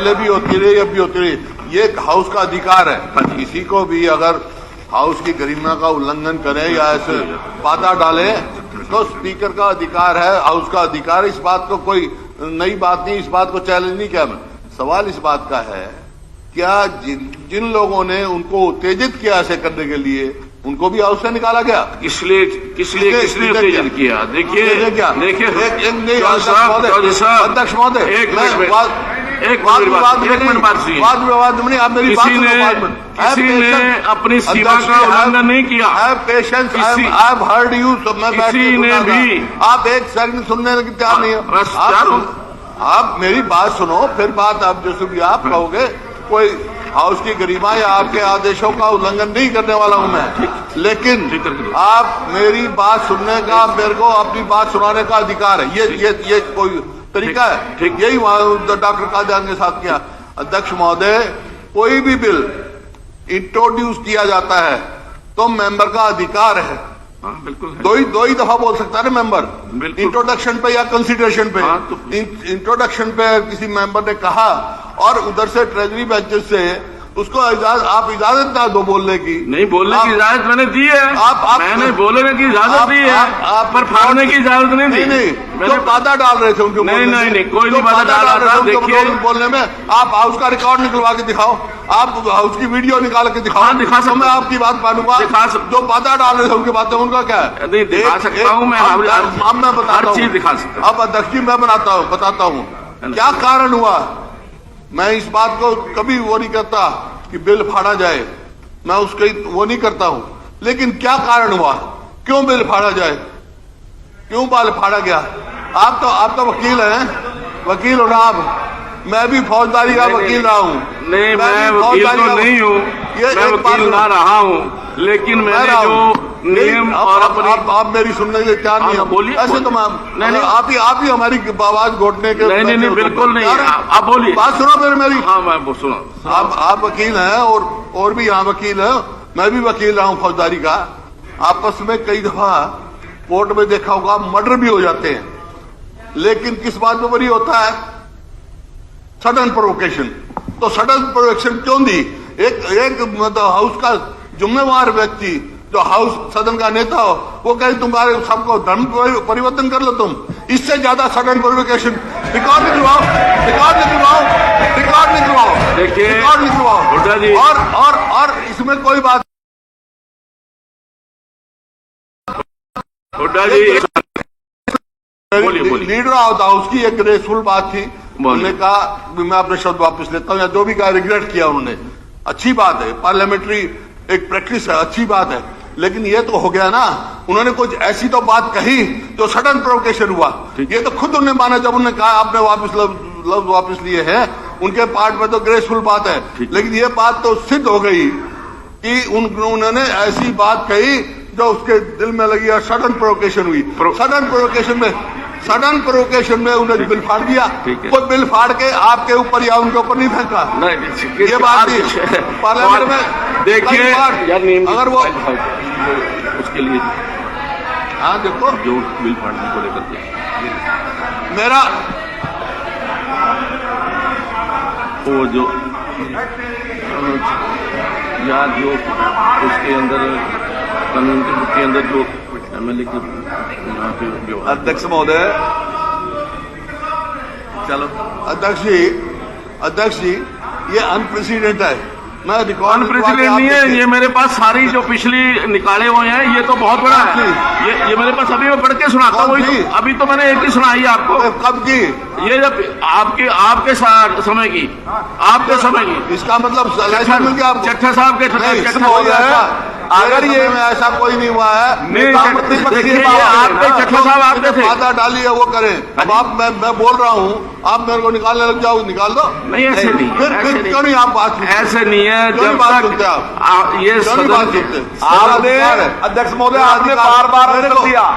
पहले भी होती रही, अब भी होती रही। ये हाउस का अधिकार है, किसी को भी अगर हाउस की गरिमा का उल्लंघन करे या ऐसे बाधा डाले तो स्पीकर का अधिकार है, हाउस का अधिकार। इस बात को कोई नई बात नहीं, इस बात को चैलेंज नहीं किया मैं। सवाल इस बात का है, क्या जिन लोगों ने उनको उत्तेजित किया ऐसे करने के लिए, उनको भी हाउस से निकाला गया? इसलिए किसने उत्तेजित किया? देखिए अध्यक्ष महोदय, एक मिनट बात सुनिए। वाद विवाद नहीं, आप मेरी बात सुनो। किसी ने अपनी सीमा का उल्लंघन नहीं किया। Patience, I have heard you. किसी ने भी, आप एक सेकंड सुनने की तैयार नहीं हो। आप मेरी बात सुनो, फिर बात आप जैसे भी आप कहोगे। कोई हाउस की गरिमा या आपके आदेशों का उल्लंघन नहीं करने वाला हूं मैं, लेकिन आप मेरी बात सुनने का, मेरे को अपनी बात सुनाने का अधिकार है। ये कोई तरीका है? यही डॉक्टर कादियान के साथ किया। अध्यक्ष महोदय, कोई भी बिल इंट्रोड्यूस किया जाता है तो मेंबर का अधिकार है। बिल्कुल दो ही दफा बोल सकता है ना मेंबर, इंट्रोडक्शन पे या कंसिडरेशन पे। इंट्रोडक्शन पे किसी मेंबर ने कहा और उधर से ट्रेजरी बेंचेस से उसको आप इजाजत ना दो बोलने की। नहीं, बोलने की इजाजत मैंने दी है। मैंने बोलने की इजाजत दी है, पर फाड़ने की इजाजत नहीं दी। नहीं, जो बाधा डाल रहे थे उनके नहीं, कोई नहीं बाधा डाल रहा था। देखिए, बोलने में आप हाउस का रिकॉर्ड निकलवा के दिखाओ, आप हाउस की वीडियो निकाल के दिखाओ। दिखा सकता, मैं आपकी बात मानूंगा। जो बाधा डाल रहे थे उनकी बातें, उनका क्या है? नहीं, दिखा सकता हूँ मैं, अब मैं बताता हूँ, दिखा सकता। अब अध्यक्ष जी मैं बताता हूँ क्या कारण हुआ। मैं इस बात को कभी वो नहीं करता कि बिल फाड़ा जाए, मैं उसके वो नहीं करता हूं, लेकिन क्या कारण हुआ, क्यों बिल फाड़ा जाए, क्यों बिल फाड़ा गया? आप तो वकील हैं, वकील हो ना आप। मैं भी फौजदारी का वकील रहा हूं। नहीं, मैं वकील तो नहीं हूं, मैं वकील ना रहा हूं, लेकिन मैंने जो नियम और आप मेरी सुनने के लिए तैयार नहीं है। बोलिए। ऐसे तो मैं आप ही हमारी आवाज घोटने के। नहीं, बिल्कुल नहीं, आप बोलिए। बात सुनो मेरी। हाँ, मैं सुनो। आप वकील हैं और भी यहाँ वकील है, मैं भी वकील रहा हूँ फौजदारी का। आपस में कई दफा कोर्ट में देखा होगा मर्डर भी हो जाते हैं, लेकिन किस बात पर बरी होता है? Sudden provocation. तो सडन प्रोवोकेशन क्यों दी? एक मतलब हाउस का जिम्मेवार व्यक्ति जो हाउस सदन का नेता हो, वो कहे तुम्हारे सबको धर्म परिवर्तन कर लो तुम। इससे ज्यादा सडन प्रोवोकेशन रिकॉर्ड निकलवाओ। देखिए, रिकॉर्ड निकलवाओ। और इसमें कोई बात लीडर ऑफ द हाउस की एक ग्रेसफुल बात थी। उन्होंने कहा मैं अपने शब्द वापस लेता हूं, या जो भी कहा रिग्रेट किया उन्होंने। अच्छी बात है, पार्लियामेंट्री एक प्रैक्टिस है, अच्छी बात है, लेकिन ये तो हो गया ना, उन्होंने कुछ ऐसी तो बात कही जो सडन प्रोवोकेशन हुआ। ये तो खुद उन्होंने माना जब उन्होंने कहा आपने लफ्ज वापस लिए हैं, उनके पार्ट में तो ग्रेसफुल बात है, लेकिन ये बात तो सिद्ध हो गई कि उन्होंने ऐसी बात कही जो उसके दिल में लगी और सडन प्रोवोकेशन हुई। सडन प्रोवोकेशन में उन्हें बिल फाड़ दिया। वो बिल फाड़ के आपके ऊपर या उनके ऊपर नहीं फेंका। ये बात थी पार्लियामेंट में। देखिए, अगर वो उसके लिए, हाँ देखो, जो बिल फाड़ने को लेकर के मेरा वो जो या जो उसके अंदर कानून के अंदर जो एमएलए के यहाँ पे अध्यक्ष महोदय, चलो अध्यक्ष जी ये अनप्रेसिडेंट है। मैं रिकॉर्ड अनप्रेसिडेंट नहीं है, ये मेरे पास सारी जो पिछली निकाले हुए हैं, ये तो बहुत बड़ा है। ये मेरे पास अभी मैं पढ़ के सुनाता हूँ। अभी तो मैंने एक ही सुनाई है आपको। कब की? ये जब आपके समय की, इसका मतलब चट्टा साहब के अगर ये ऐसा कोई नहीं हुआ है। देखिए, आपके चट्टा साहब आपके थे, बाधा डाली है वो करें। अब आप मैं बोल रहा हूँ, आप मेरे को निकालने लग जाओ, निकाल दो। नहीं, ऐसे नहीं, फिर क्यों नहीं आप बात? ऐसे नहीं है। जब तक ये आपने अध्यक्ष महोदय आपने बार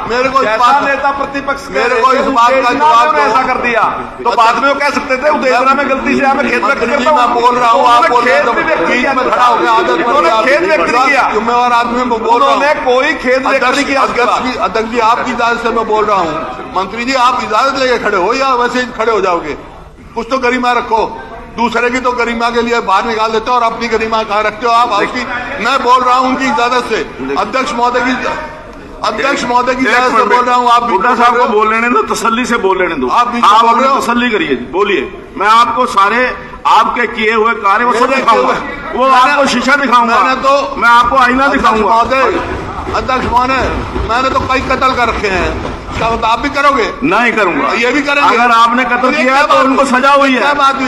मेरे को नेता प्रतिपक्ष मेरे को इस बात का जवाब ऐसा कर दिया, तो बाद में वो कह सकते थे उत्तेजना में गलती से हमें खेत व्यक्त करता हूं। मैं बोल रहा हूँ, आप बोल रहे हो, बीच में खड़ा हो गया। आदत खेत व्यक्त नहीं किया, जिम्मेवार आदमी में बोल रहा हूँ। कोई खेत व्यक्त नहीं किया। अध्यक्ष जी आपकी इजाजत से मैं बोल रहा हूँ। मंत्री जी आप इजाजत लेके खड़े हो या वैसे ही खड़े हो जाओगे? कुछ तो गरिमा रखो। दूसरे की तो गरिमा के लिए बाहर निकाल देते हो और अपनी गरिमा कहाँ रखते हो आप? उसकी मैं बोल रहा हूँ उनकी इजाजत से, अध्यक्ष महोदय की इजाजत से बोल रहा हूँ। आप बुड्ढा साहब को बोल लेने दो, तसल्ली से बोल लेने दो। आप अपनी तसल्ली करिए, बोलिए। मैं आपको सारे आपके किए हुए कार्य वो सब दिखाऊंगा, वो आपको शीशा दिखाऊंगा, मैं आपको आईना दिखाऊंगा। अध्यक्ष महोदय, मैंने तो कई कत्ल कर रखे हैं, आप भी करोगे? नहीं करूंगा। ये भी करेंगे? अगर आपने कत्ल किया है तो उनको सजा हुई है,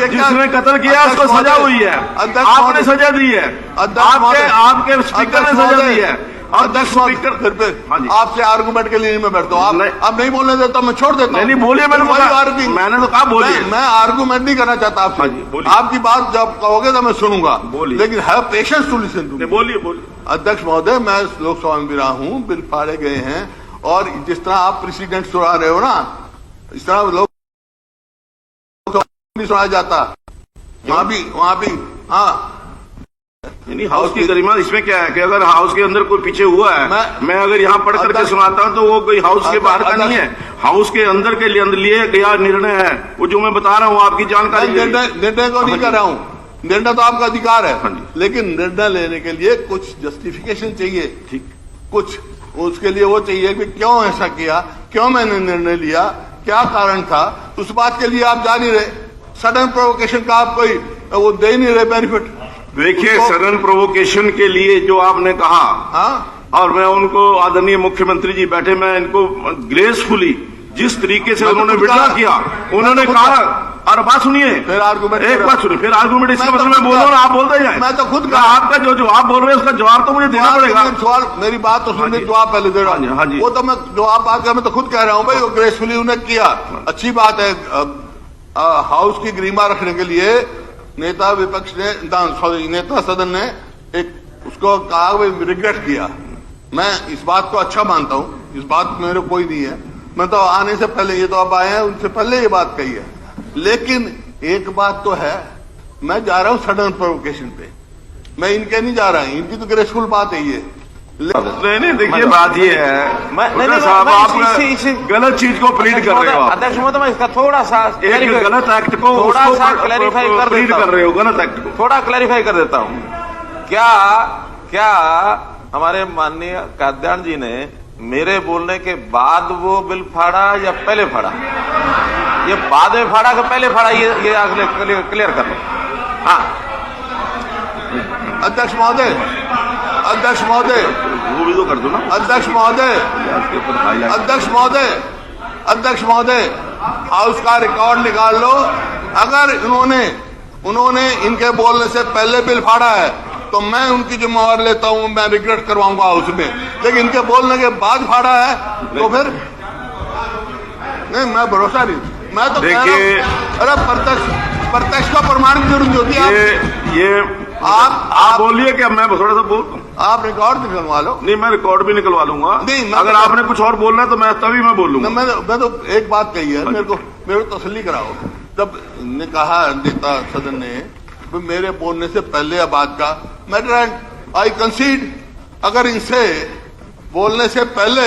जिसने कत्ल किया उसको सजा हुई है, आपने सजा दी है, आपके स्पीकर ने सजा दी है। अध्यक्ष स्पीकर फिर पे आपसे आर्गूमेंट के लिए मैं बैठता हूँ, आप नहीं बोलने देता, मैं छोड़ देता हूँ। नहीं बोलिए, मैंने तो कहा बोलिए। मैं आर्गूमेंट नहीं करना चाहता आपसे, आपकी बात जब कहोगे तो मैं सुनूंगा, लेकिन है पेशेंस टू लिसन टू। बोलिए। अध्यक्ष महोदय, मैं लोकसभा में भी रहा हूँ, बिल फाड़े गए हैं, और जिस तरह आप प्रेसिडेंट सुना रहे हो ना, इस तरह लोग नहीं सुना जाता वहां भी। हाँ, नहीं, हाउस की गरिमा इसमें क्या है कि अगर हाउस के अंदर कोई पीछे हुआ है, मैं अगर यहाँ पढ़ करके सुनाता हूँ तो वो कोई हाउस के बाहर का नहीं है, हाउस के अंदर के लिए गया निर्णय है, वो जो मैं बता रहा हूँ आपकी जानकारी। निर्णय को नहीं कर रहा हूँ, निर्णय तो आपका अधिकार है, लेकिन निर्णय लेने के लिए कुछ जस्टिफिकेशन चाहिए, ठीक, कुछ उसके लिए वो चाहिए कि क्यों ऐसा किया, क्यों मैंने निर्णय लिया, क्या कारण था, उस बात के लिए आप जा नहीं रहे। सडन प्रोवोकेशन का आप कोई वो दे नहीं रहे बेनिफिट। देखिए, सडन प्रोवोकेशन के लिए जो आपने कहा, और मैं उनको, आदरणीय मुख्यमंत्री जी बैठे, मैं इनको ग्रेसफुली जिस तरीके से उन्होंने विड्रॉ किया, उन्होंने कहा, और बात सुनिए, फिर आर्गूमेंट, एक बात सुनिए, फिर आर्गूमेंट, इसका मतलब मैं बोल रहा हूँ आप बोलते जाए। मैं तो खुद आपका जो जवाब बोल रहे हैं उसका जवाब तो मुझे देना पड़ेगा। सवाल, मेरी बात तो सुनिए, जवाब पहले दे रहा हूँ। हाँ जी, वो तो मैं जवाब बात कर, मैं तो खुद कह रहा हूँ भाई, वो ग्रेसफुली उन्हें किया, अच्छी बात है। हाउस की गरिमा रखने के लिए नेता विपक्ष ने, सॉरी, नेता सदन ने एक उसको कहा, रिग्रेट किया। मैं इस बात को अच्छा मानता हूँ, इस बात मेरे कोई नहीं है, मैं तो आने से पहले, ये तो अब आए हैं, उनसे पहले ये बात कही है। लेकिन एक बात तो है, मैं जा रहा हूँ सडन प्रोवोकेशन पे, मैं इनके नहीं जा रहा हूँ, इनकी तो ग्रेसफुल बात है ये। नहीं, देखिए बात ये है साहब, आप गलत चीज को प्लीड कर रहे हो। अध्यक्ष महोदय, मैं इसका थोड़ा सा एक गलत एक्ट को थोड़ा सा क्लैरिफाई कर रहे हो, गलत एक्ट को थोड़ा क्लैरिफाई कर देता हूँ। क्या हमारे माननीय काद्यान जी ने मेरे बोलने के बाद वो बिल फाड़ा या पहले फाड़ा? ये बाद में फाड़ा कि पहले फाड़ा, ये क्लियर कर लो। हाँ, अध्यक्ष महोदय, वो भी तो कर दो ना। अध्यक्ष महोदय, हाउस का रिकॉर्ड निकाल लो। अगर उन्होंने इनके बोलने से पहले बिल फाड़ा है तो मैं उनकी जिम्मेवारी लेता हूं, मैं रिग्रेट करवाऊंगा हाउस में। लेकिन इनके बोलने के बाद फाड़ा है तो फिर नहीं, मैं भरोसा नहीं, मैं तो देखिए, अरे प्रत्यक्ष का प्रमाण की जरूरत होती है। ये आप बोलिए कि मैं थोड़ा सा बोल, आप रिकॉर्ड निकलवा लो। नहीं, मैं रिकॉर्ड भी निकलवा लूंगा। नहीं, अगर आपने कुछ और बोलना है तो मैं तभी मैं बोलूंगा। मैं तो एक बात कही है, मेरे को तसल्ली कराओ। जब ने कहा नेता सदन ने मेरे बोलने से पहले बात का, मैटर आई कंसीड, अगर इनसे बोलने से पहले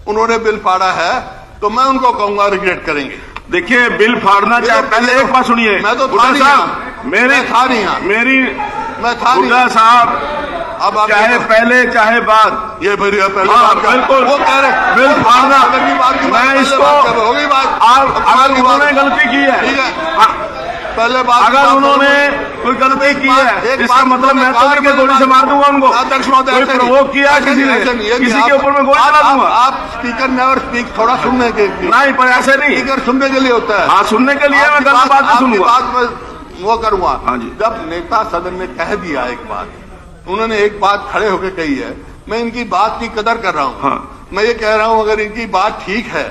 उन्होंने बिल फाड़ा है तो मैं उनको कहूंगा रिग्रेट करेंगे। देखिए, बिल फाड़ना चाहे पहले, एक बात सुनिए, मैं तो बुड्ढा साहब, बुड्ढा साहब, अब चाहे पहले चाहे बाद, ये पहले बिल्कुल वो कह रहे बिल फाड़ना, मैं इसको, हो गई बात। अगर उन्होंने गलती की है, ठीक है, पहले बात, अगर उन्होंने कोई गलती की है, इसका मतलब मैं तो लेके गोली से मार दूंगा उनको। अध्यक्ष महोदय, प्रोवोक किया किसी के ऊपर में गोली चला दूंगा। आप स्पीकर नेवर स्पीक, थोड़ा सुनने के लिए नहीं, पर ऐसे नहीं, स्पीकर सुनने के लिए होता है। हाँ, सुनने के लिए मैं गलत बात सुनूंगा, बात में वो करूंगा। जब नेता सदन ने कह दिया एक बात, उन्होंने एक बात खड़े होकर कही है, मैं इनकी बात की कदर कर रहा हूँ। मैं ये कह रहा हूँ, अगर इनकी बात ठीक है,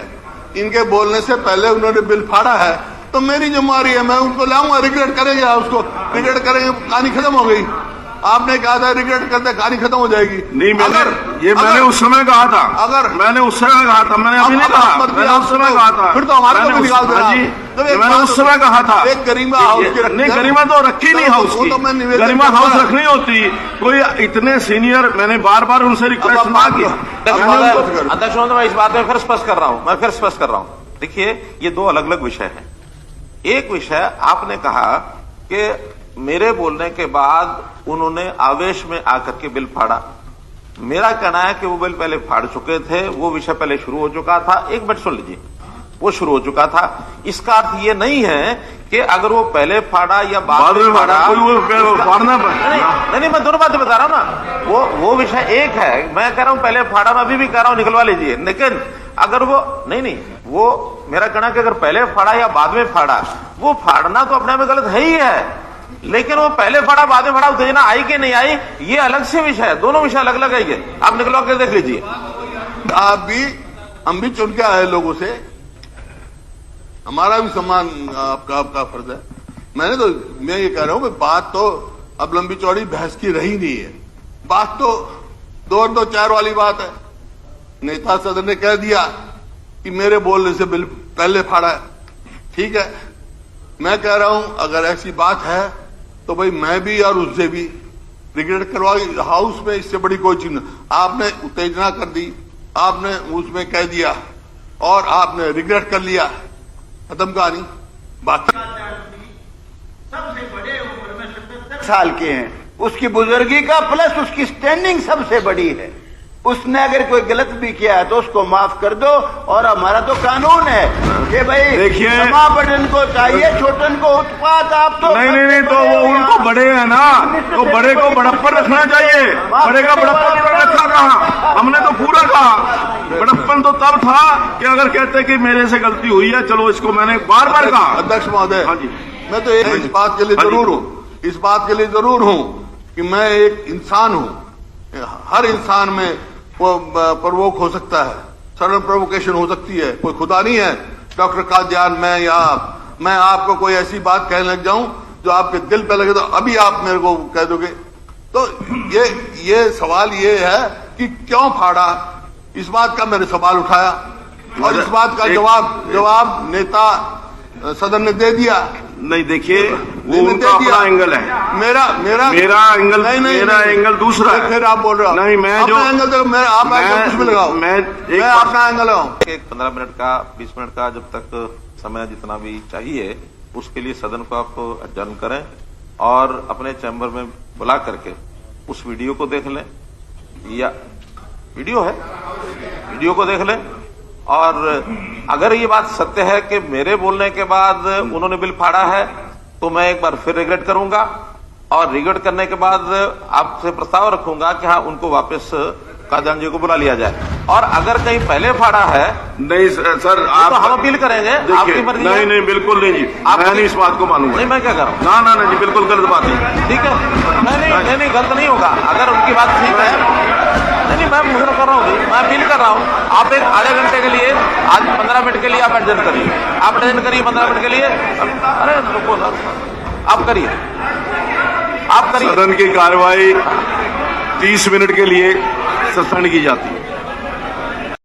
इनके बोलने से पहले उन्होंने बिल फाड़ा है तो मेरी जिम्मेवारी है, मैं उनको लाऊंगा, रिग्रेट करेंगे, उसको रिग्रेट करेंगे, कहानी खत्म हो गई। आपने कहा था रिग्रेट करते कहानी खत्म हो जाएगी। नहीं, मैंने उस समय कहा था, मैंने उस समय कहा था, मैंने अभी नहीं कहा, मैंने उस समय कहा था। फिर तो हमारे को भी निकाल देना। मैंने उस समय कहा था, एक गरिमा हाउस की रखनी, नहीं, गरिमा तो रखी नहीं हाउस की, गरिमा हाउस रखनी होती। कोई इतने सीनियर, मैंने बार बार उनसे रिक्वेस्ट ना की। अध्यक्ष महोदय, मैं इस बात में फिर स्पष्ट कर रहा हूँ, देखिए, ये दो अलग अलग विषय हैं। एक विषय आपने कहा कि मेरे बोलने के बाद उन्होंने आवेश में आकर के बिल फाड़ा। मेरा कहना है कि वो बिल पहले फाड़ चुके थे, वो विषय पहले शुरू हो चुका था। एक मिनट सुन लीजिए, वो शुरू हो चुका था। इसका अर्थ ये नहीं है कि अगर वो पहले फाड़ा या बाद में फाड़ा, फाड़ना नहीं, मैं दोनों बातें बता रहा हूं ना। वो विषय एक है। मैं कह रहा हूं पहले फाड़ा, मैं अभी भी कह रहा हूं निकलवा लीजिए। लेकिन अगर वो नहीं, वो मेरा कहना कि अगर पहले फाड़ा या बाद में फाड़ा, वो फाड़ना तो अपने में गलत है ही है। लेकिन वो पहले फाड़ा बाद में फाड़ा, उत्तेजना आई कि नहीं आई, ये अलग से विषय है। दोनों विषय अलग अलग है। आप निकलवा के देख लीजिए। आप भी, हम भी चुन के आए लोगों से, हमारा भी सम्मान आपका फर्ज है। मैं ये कह रहा हूं कि बात तो अब लंबी चौड़ी बहस की रही नहीं है। बात तो 2-2-4 वाली बात है। नेता सदन ने कह दिया कि मेरे बोलने से बिल पहले फाड़ा है, ठीक है। मैं कह रहा हूं अगर ऐसी बात है तो भाई मैं भी और उससे भी रिग्रेट करवा। हाउस में इससे बड़ी कोई चीज नहीं। आपने उत्तेजना कर दी, आपने उसमें कह दिया और आपने रिग्रेट कर लिया, खत्म कहानी। बाकी सबसे बड़े उम्र में 77 साल के हैं, उसकी बुजुर्गी का प्लस उसकी स्टैंडिंग सबसे बड़ी है। उसने अगर कोई गलत भी किया है तो उसको माफ कर दो। और हमारा तो कानून है कि भाई देखिए, बड़न को चाहिए, छोटन को उत्पात। आप तो नहीं, तो वो उनको बड़े हैं ना, तो बड़े को बड़प्पन रखना चाहिए। बड़े का बड़प्पन रखा कहा, हमने तो पूरा कहा। बड़प्पन तो तब था कि अगर कहते कि मेरे से गलती हुई है, चलो इसको मैंने बार बार कहा। अध्यक्ष महोदय, हाँ जी, मैं तो इस बात के लिए जरूर हूं, इस बात के लिए जरूर हूं कि मैं एक इंसान हूं। हर इंसान में वो प्रवोक हो सकता है, सडन प्रोवोकेशन हो सकती है। कोई खुदा नहीं है डॉक्टर कादियान, मैं या आप। मैं आपको कोई ऐसी बात कहने लग जाऊं जो आपके दिल पे लगे तो अभी आप मेरे को कह दोगे। तो ये सवाल ये है कि क्यों फाड़ा, इस बात का मैंने सवाल उठाया और इस बात का जवाब नेता सदन ने दे दिया। नहीं, देखिए वो उनका अपना एंगल है, मेरा एंगल, मेरा एंगल दूसरा है। फिर आप बोल रहे हो नहीं, मैं जो एंगल तो आप कुछ भी लगाओ, मैं अपना एंगल लगाऊं। 15 मिनट का 20 मिनट का जब तक समय जितना भी चाहिए, उसके लिए सदन को आप अडजर्न करें और अपने चैम्बर में बुला करके उस वीडियो को देख लें, या वीडियो है, वीडियो को देख लें। और अगर ये बात सत्य है कि मेरे बोलने के बाद उन्होंने बिल फाड़ा है, तो मैं एक बार फिर रिग्रेट करूंगा और रिग्रेट करने के बाद आपसे प्रस्ताव रखूंगा कि हाँ, उनको वापस कादियान जी को बुला लिया जाए। और अगर कहीं पहले फाड़ा है, नहीं सर, आप तो हम अपील करेंगे, आपकी मर्जी। नहीं, बिल्कुल नहीं जी, मैं नहीं इस बात को मानूंगा। नहीं, मैं क्या कर रहा हूँ? ना जी, बिल्कुल गलत बात है। ठीक है, नहीं, गलत नहीं होगा अगर उनकी बात ठीक है। नहीं, मैं मुझे कर रहा हूँ, मैं अपील कर रहा हूँ। आप एक आधे घंटे के लिए, आज 15 मिनट के लिए आप एडजस्ट करिए, आप एडजस्ट करिए 15 मिनट के लिए। अरे रुको ना, आप करिए। सदन की कार्रवाई 30 मिनट के लिए सस्पेंड की जाती है।